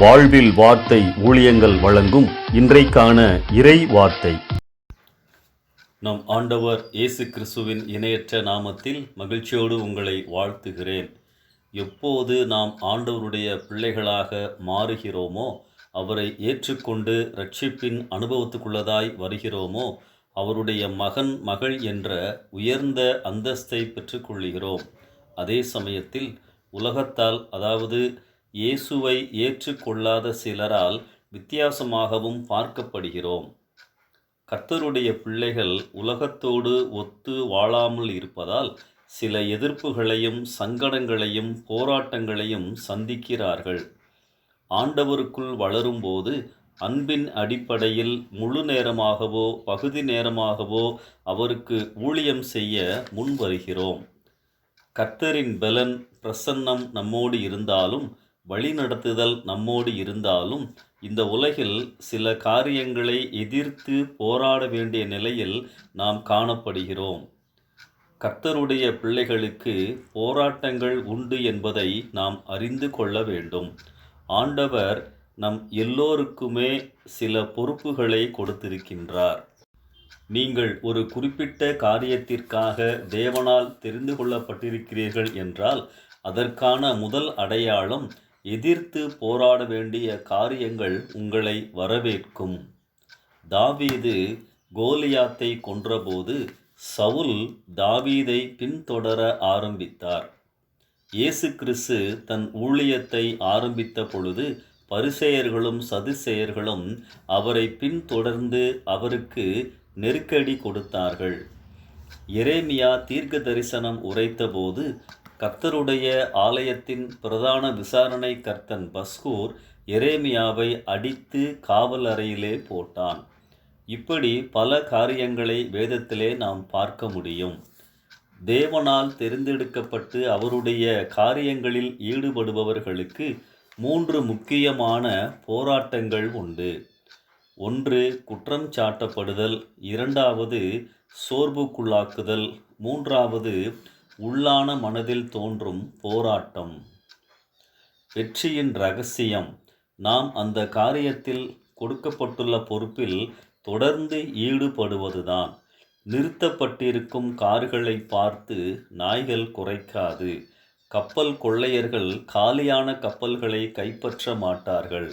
வாழ்வில் வார்த்தை ஊழியங்கள் வழங்கும் இன்றைக்கான இறை வார்த்தை. நம் ஆண்டவர் இயேசு கிறிஸ்துவின் இணையற்ற நாமத்தில் மகிழ்ச்சியோடு உங்களை வாழ்த்துகிறேன். எப்போது நாம் ஆண்டவருடைய பிள்ளைகளாக மாறுகிறோமோ, அவரை ஏற்றுக்கொண்டு இரட்சிப்பின் அனுபவத்துக்குள்ளதாய் வருகிறோமோ, அவருடைய மகன் மகள் என்ற உயர்ந்த அந்தஸ்தை பெற்றுக்கொள்கிறோம். அதே சமயத்தில் உலகத்தால், அதாவது இயேசுவை ஏற்றுக்கொள்ளாத சிலரால் வித்தியாசமாகவும் பார்க்கப்படுகிறோம். கர்த்தருடைய பிள்ளைகள் உலகத்தோடு ஒத்து வாழாமல் இருப்பதால் சில எதிர்ப்புகளையும் சங்கடங்களையும் போராட்டங்களையும் சந்திக்கிறார்கள். ஆண்டவருக்குள் வளரும்போது அன்பின் அடிப்படையில் முழு நேரமாகவோ பகுதி நேரமாகவோ அவருக்கு ஊழியம் செய்ய முன் வருகிறோம். கர்த்தரின் பலன் பிரசன்னம் நம்மோடு இருந்தாலும், வழிநடத்துதல் நம்மோடு இருந்தாலும், இந்த உலகில் சில காரியங்களை எதிர்த்து போராட வேண்டிய நிலையில் நாம் காணப்படுகிறோம். கர்த்தருடைய பிள்ளைகளுக்கு போராட்டங்கள் உண்டு என்பதை நாம் அறிந்து கொள்ள வேண்டும். ஆண்டவர் நம் எல்லோருக்குமே சில பொறுப்புகளை கொடுத்திருக்கின்றார். நீங்கள் ஒரு குறிப்பிட்ட காரியத்திற்காக தேவனால் தெரிந்து கொள்ளப்பட்டிருக்கிறீர்கள் என்றால் அதற்கான முதல் அடையாளம் எதிர்த்து போராட வேண்டிய காரியங்கள் உங்களை வரவேற்கும். தாவீது கோலியாத்தை கொன்றபோது சவுல் தாவீதை பின்தொடர ஆரம்பித்தார். இயேசு கிறிஸ்து தன் ஊழியத்தை ஆரம்பித்த பொழுது பரிசேயர்களும் சதுசேயர்களும் அவரை பின்தொடர்ந்து அவருக்கு நெருக்கடி கொடுத்தார்கள். எரேமியா தீர்க்க தரிசனம் உரைத்தபோது கர்த்தருடைய ஆலயத்தின் பிரதான விசாரணை கர்த்தன் பஸ்கூர் எரேமியாவை அடித்து காவல் அறையிலே போட்டான். இப்படி பல காரியங்களை வேதத்திலே நாம் பார்க்க முடியும். தேவனால் தெரிந்தெடுக்கப்பட்டு அவருடைய காரியங்களில் ஈடுபடுபவர்களுக்கு 3 முக்கியமான போராட்டங்கள் உண்டு. 1 குற்றம் சாட்டப்படுதல், 2வது சோர்வுக்குள்ளாக்குதல், 3வது உள்ளான மனதில் தோன்றும் போராட்டம். வெற்றியின் இரகசியம் நாம் அந்த காரியத்தில் கொடுக்கப்பட்டுள்ள பொறுப்பில் தொடர்ந்து ஈடுபடுவதுதான். நிறுத்தப்பட்டிருக்கும் கார்களை பார்த்து நாய்கள் குறைக்காது. கப்பல் கொள்ளையர்கள் காலியான கப்பல்களை கைப்பற்ற மாட்டார்கள்.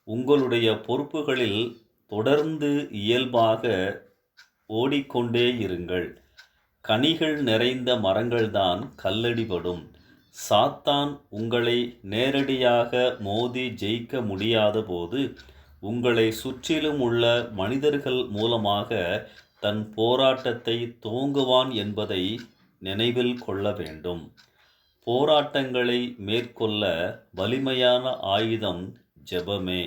உங்களுடைய பொறுப்புகளில் தொடர்ந்து இயல்பாக ஓடிக்கொண்டே இருங்கள். கனிகள் நிறைந்த மரங்கள்தான் கல்லடிபடும். சாத்தான் உங்களை நேரடியாக மோதி ஜெயிக்க முடியாத போது உங்களை சுற்றிலும் உள்ள மனிதர்கள் மூலமாக தன் போராட்டத்தை துவங்குவான் என்பதை நினைவில் கொள்ள வேண்டும். போராட்டங்களை மேற்கொள்ள வலிமையான ஆயுதம் ஜெபமே.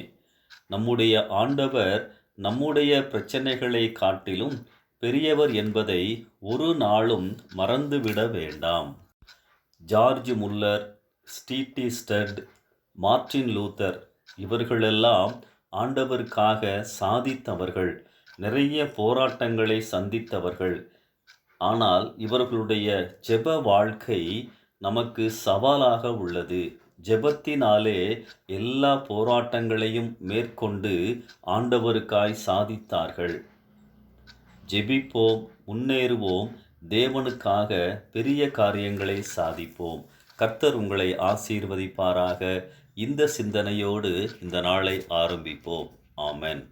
நம்முடைய ஆண்டவர் நம்முடைய பிரச்சனைகளை காட்டிலும் பெரியவர் என்பதை ஒரு நாளும் மறந்துவிட வேண்டாம். George Muller, C T Studd, Martin Luther இவர்களெல்லாம் ஆண்டவருக்காக சாதித்தவர்கள், நிறைய போராட்டங்களை சந்தித்தவர்கள். ஆனால் இவர்களுடைய ஜெப வாழ்க்கை நமக்கு சவாலாக உள்ளது. ஜெபத்தினாலே எல்லா போராட்டங்களையும் மேற்கொண்டு ஆண்டவருக்காய் சாதித்தார்கள். ஜெபிப்போம், முன்னேறுவோம், தேவனுக்காக பெரிய காரியங்களை சாதிப்போம். கர்த்தர் உங்களை ஆசீர்வதிப்பாராக. இந்த சிந்தனையோடு இந்த நாளை ஆரம்பிப்போம். ஆமென்.